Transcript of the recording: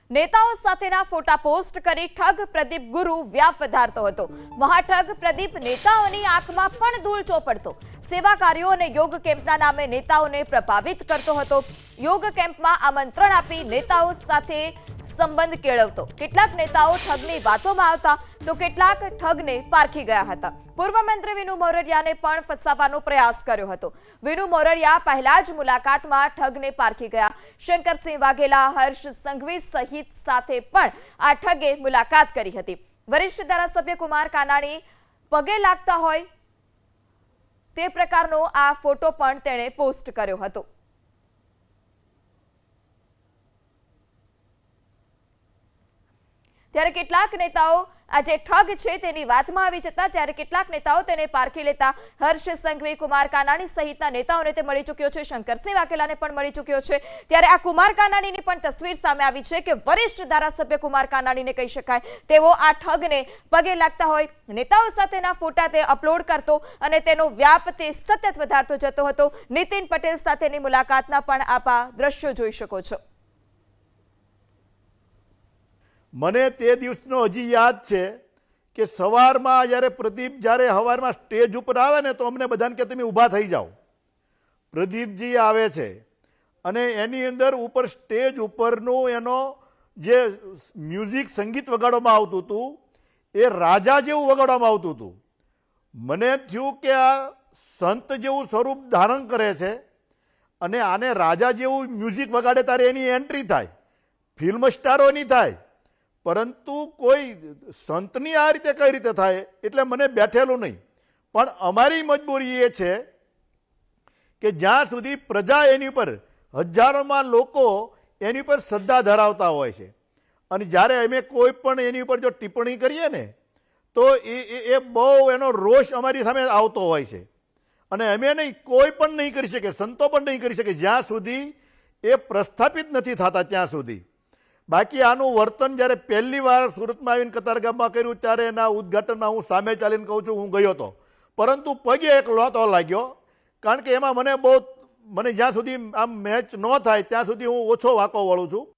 નેતાઓ સાથેના ફોટા પોસ્ટ કરી ઠગ પ્રદીપ ગુરુ વ્યાપ વધારતો હતો। મહાઠગ પ્રદીપ નેતાઓની આંખમાં પણ ધૂળ ચોપડતો। સેવા કાર્યો અને યોગ કેમ્પના નામે નેતાઓને પ્રભાવિત કરતો હતો। યોગ કેમ્પમાં આમંત્રણ આપી નેતાઓ સાથે સંબંધ કેળવતો। કેટલાક નેતાઓ ઠગની વાતોમાં આવતા તો કેટલાક ઠગને પારખી ગયા હતા। પૂર્વ મંત્રી વિનુ મોરડિયાને પણ ફસાવવાનો પ્રયાસ કર્યો હતો। વિનુ મોરડિયા પહેલા જ મુલાકાતમાં ઠગને પારખી ગયા। શંકરસિંહ વાઘેલા, હર્ષ સંઘવી સહિત સાથે પણ આ ઠગે મુલાકાત કરી હતી। વરિષ્ઠ ધારાસભ્ય કુમાર કાનાણી પગે લાગતા હોય તે પ્રકારનો આ ફોટો પણ તેણે પોસ્ટ કર્યો હતો। ત્યારે કેટલાક નેતાઓ આજે ઠગ છે તેની વાતમાં આવી જતા જ્યારે કેટલાક નેતાઓ તેને પારખી લેતા। હર્ષ સંઘવી, કુમાર કાનાણી સહિતના નેતાઓને તે મળી ચૂક્યો છે। શંકરસિંહ વાઘેલાને પણ મળી ચૂક્યો છે। ત્યારે આ કુમાર કાનાણીની પણ તસવીર સામે આવી છે કે વરિષ્ઠ ધારાસભ્ય કુમાર કાનાણીને કહી શકાય તેવો આ ઠગને પગે લાગતા હોય નેતાઓ સાથેના ફોટા તે અપલોડ કરતો અને તેનો વ્યાપ તે સતત વધારતો જતો હતો। નીતિન પટેલ સાથેની મુલાકાતના પણ આપ આ દ્રશ્યો જોઈ શકો છો। મને તે દિવસનો હજી યાદ છે કે સવારમાં જ્યારે પ્રદીપ જ્યારે સવારમાં સ્ટેજ ઉપર આવે ને તો અમને બધાને કે તમે ઊભા થઈ જાઓ। પ્રદીપજી આવે છે અને એની અંદર ઉપર સ્ટેજ ઉપરનું એનો જે મ્યુઝિક સંગીત વગાડવામાં આવતું હતું એ રાજા જેવું વગાડવામાં આવતું હતું। મને થયું કે આ સંત જેવું સ્વરૂપ ધારણ કરે છે અને આને રાજા જેવું મ્યુઝિક વગાડે ત્યારે એની એન્ટ્રી થાય, ફિલ્મ સ્ટારોની થાય, પરંતુ કોઈ સંતની આ રીતે કઈ રીતે થાય એટલે મને બેઠેલું નહીં। પણ અમારી મજબૂરી એ છે કે જ્યાં સુધી પ્રજા એની પર હજારોમાં લોકો એની પર શ્રદ્ધા ધરાવતા હોય છે અને જ્યારે અમે કોઈ પણ એની ઉપર જો ટિપ્પણી કરીએ ને તો એ બહુ એનો રોષ અમારી સામે આવતો હોય છે અને અમે નહીં, કોઈ પણ નહીં કરી શકે, સંતો પણ નહીં કરી શકે જ્યાં સુધી એ પ્રસ્થાપિત નથી થતા ત્યાં સુધી। બાકી આનું વર્તન જ્યારે પહેલી વાર સુરતમાં આવીને કતારગામમાં કર્યું ત્યારે એના ઉદ્ઘાટનમાં હું સામે ચાલીને કહું છું હું ગયો હતો, પરંતુ પગે એક લોતો લાગ્યો કારણ કે એમાં મને જ્યાં સુધી આમ મેચ ન થાય ત્યાં સુધી હું ઓછો વાંકો વળું છું।